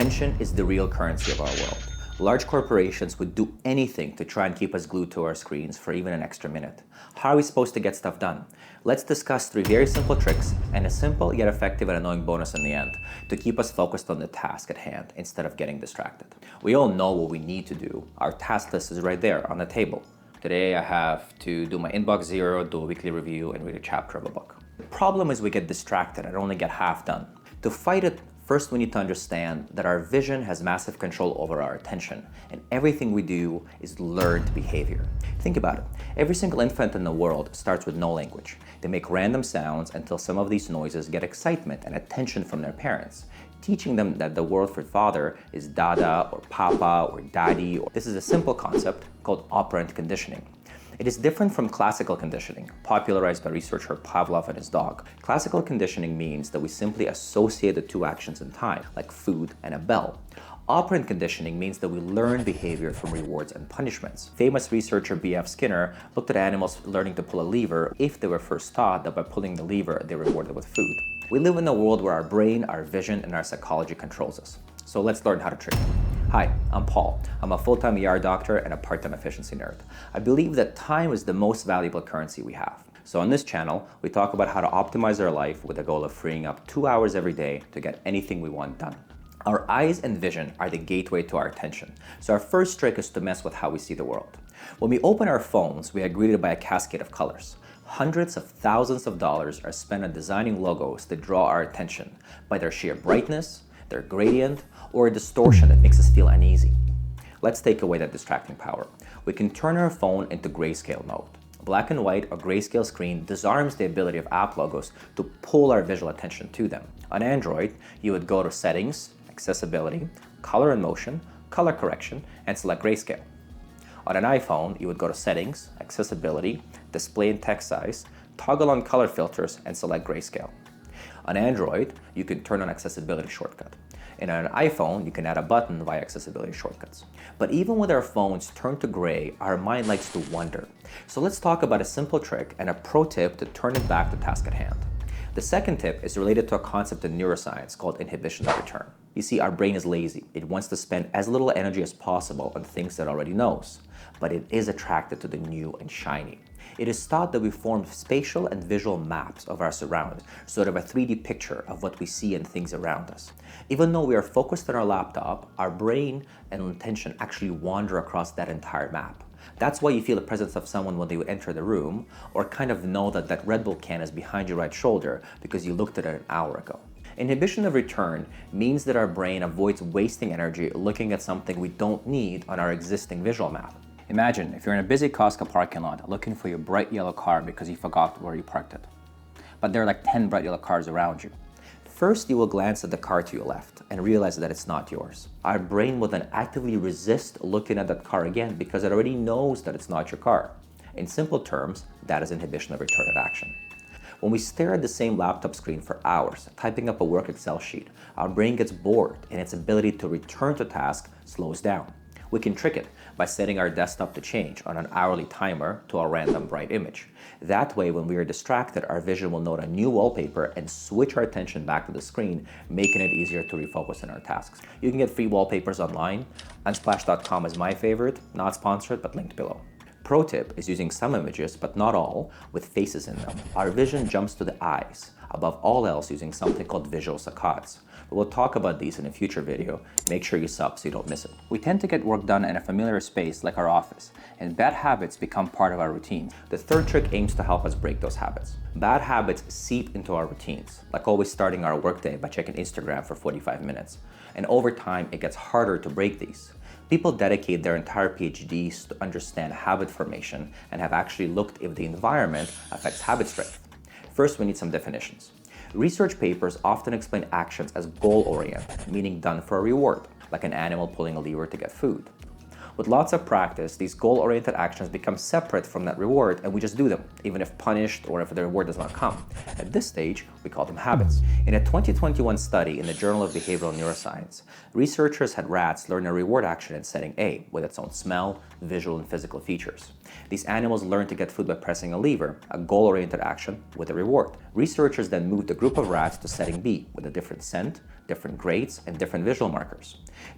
Attention is the real currency of our world. Large corporations would do anything to try and keep us glued to our screens for even an extra minute. How are we supposed to get stuff done? Let's discuss 3 very simple tricks and a simple yet effective and annoying bonus in the end to keep us focused on the task at hand instead of getting distracted. We all know what we need to do. Our task list is right there on the table. Today I have to do my inbox 0, do a weekly review, and read a chapter of a book. The problem is we get distracted and only get half done. To fight it, first we need to understand that our vision has massive control over our attention, and everything we do is learned behavior. Think about it. Every single infant in the world starts with no language. They make random sounds until some of these noises get excitement and attention from their parents, teaching them that the word for father is dada or papa or daddy. This is a simple concept called operant conditioning. It is different from classical conditioning, popularized by researcher Pavlov and his dog. Classical conditioning means that we simply associate the 2 actions in time, like food and a bell. Operant conditioning means that we learn behavior from rewards and punishments. Famous researcher B.F. Skinner looked at animals learning to pull a lever if they were first taught that by pulling the lever, they were rewarded with food. We live in a world where our brain, our vision, and our psychology controls us. So let's learn how to trick it. Hi, I'm Paul. I'm a full-time ER doctor and a part-time efficiency nerd. I believe that time is the most valuable currency we have. So on this channel, we talk about how to optimize our life with the goal of freeing up 2 hours every day to get anything we want done. Our eyes and vision are the gateway to our attention. So our first trick is to mess with how we see the world. When we open our phones, we are greeted by a cascade of colors. Hundreds of thousands of dollars are spent on designing logos that draw our attention by their sheer brightness, their gradient, or a distortion that makes us feel uneasy. Let's take away that distracting power. We can turn our phone into grayscale mode. Black and white or grayscale screen disarms the ability of app logos to pull our visual attention to them. On Android, you would go to Settings, Accessibility, Color and Motion, Color Correction, and select Grayscale. On an iPhone, you would go to Settings, Accessibility, Display and Text Size, toggle on Color Filters, and select Grayscale. On Android, you can turn on Accessibility shortcut. And on an iPhone, you can add a button via accessibility shortcuts. But even with our phones turned to gray, our mind likes to wander. So let's talk about a simple trick and a pro tip to turn it back to task at hand. The second tip is related to a concept in neuroscience called inhibition of return. You see, our brain is lazy. It wants to spend as little energy as possible on things that it already knows, but it is attracted to the new and shiny. It is thought that we form spatial and visual maps of our surroundings, sort of a 3D picture of what we see and things around us. Even though we are focused on our laptop, our brain and attention actually wander across that entire map. That's why you feel the presence of someone when they enter the room, or kind of know that that Red Bull can is behind your right shoulder because you looked at it an hour ago. Inhibition of return means that our brain avoids wasting energy looking at something we don't need on our existing visual map. Imagine if you're in a busy Costco parking lot looking for your bright yellow car because you forgot where you parked it. But there are like 10 bright yellow cars around you. First, you will glance at the car to your left and realize that it's not yours. Our brain will then actively resist looking at that car again because it already knows that it's not your car. In simple terms, that is inhibition of return of action. When we stare at the same laptop screen for hours, typing up a work Excel sheet, our brain gets bored and its ability to return to task slows down. We can trick it by setting our desktop to change on an hourly timer to a random bright image. That way, when we are distracted, our vision will note a new wallpaper and switch our attention back to the screen, making it easier to refocus on our tasks. You can get free wallpapers online. Unsplash.com is my favorite, not sponsored, but linked below. Pro tip is using some images, but not all, with faces in them. Our vision jumps to the eyes, above all else using something called visual saccades. We'll talk about these in a future video. Make sure you sub so you don't miss it. We tend to get work done in a familiar space like our office, and bad habits become part of our routine. The third trick aims to help us break those habits. Bad habits seep into our routines, like always starting our workday by checking Instagram for 45 minutes. And over time, it gets harder to break these. People dedicate their entire PhDs to understand habit formation and have actually looked if the environment affects habit strength. First, we need some definitions. Research papers often explain actions as goal-oriented, meaning done for a reward, like an animal pulling a lever to get food. With lots of practice, these goal-oriented actions become separate from that reward and we just do them, even if punished or if the reward does not come. At this stage, we call them habits. In a 2021 study in the Journal of Behavioral Neuroscience, researchers had rats learn a reward action in setting A with its own smell, visual, and physical features. These animals learned to get food by pressing a lever, a goal-oriented action with a reward. Researchers then moved a group of rats to setting B with a different scent, different grades, and different visual markers.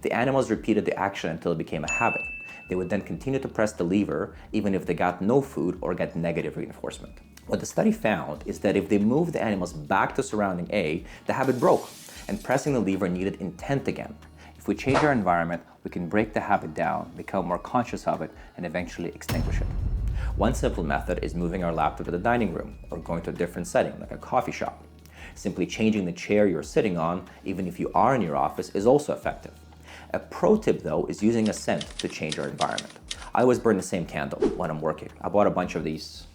The animals repeated the action until it became a habit. They would then continue to press the lever even if they got no food or got negative reinforcement. What the study found is that if they moved the animals back to surrounding A, the habit broke, and pressing the lever needed intent again. If we change our environment, we can break the habit down, become more conscious of it, and eventually extinguish it. One simple method is moving our laptop to the dining room or going to a different setting, like a coffee shop. Simply changing the chair you're sitting on, even if you are in your office, is also effective. A pro tip, though, is using a scent to change our environment. I always burn the same candle when I'm working. I bought a bunch of these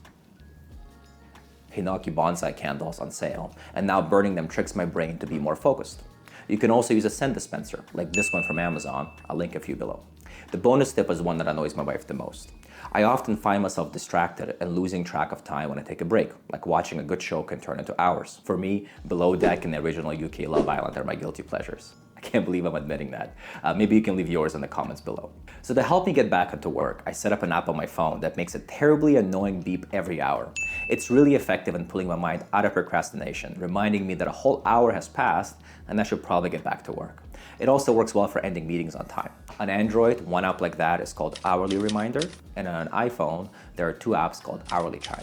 Hinoki bonsai candles on sale, and now burning them tricks my brain to be more focused. You can also use a scent dispenser, like this one from Amazon. I'll link a few below. The bonus tip is one that annoys my wife the most. I often find myself distracted and losing track of time when I take a break, like watching a good show can turn into hours. For me, Below Deck and the original UK Love Island are my guilty pleasures. I can't believe I'm admitting that. Maybe you can leave yours in the comments below. So to help me get back into work, I set up an app on my phone that makes a terribly annoying beep every hour. It's really effective in pulling my mind out of procrastination, reminding me that a whole hour has passed and I should probably get back to work. It also works well for ending meetings on time. On Android, one app like that is called Hourly Reminder, and on an iPhone, there are two apps called Hourly Chime.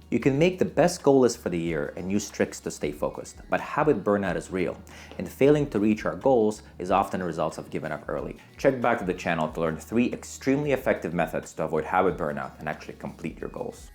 You can make the best goal list for the year and use tricks to stay focused, but habit burnout is real, and failing to reach our goals is often a result of giving up early. Check back to the channel to learn 3 extremely effective methods to avoid habit burnout and actually complete your goals.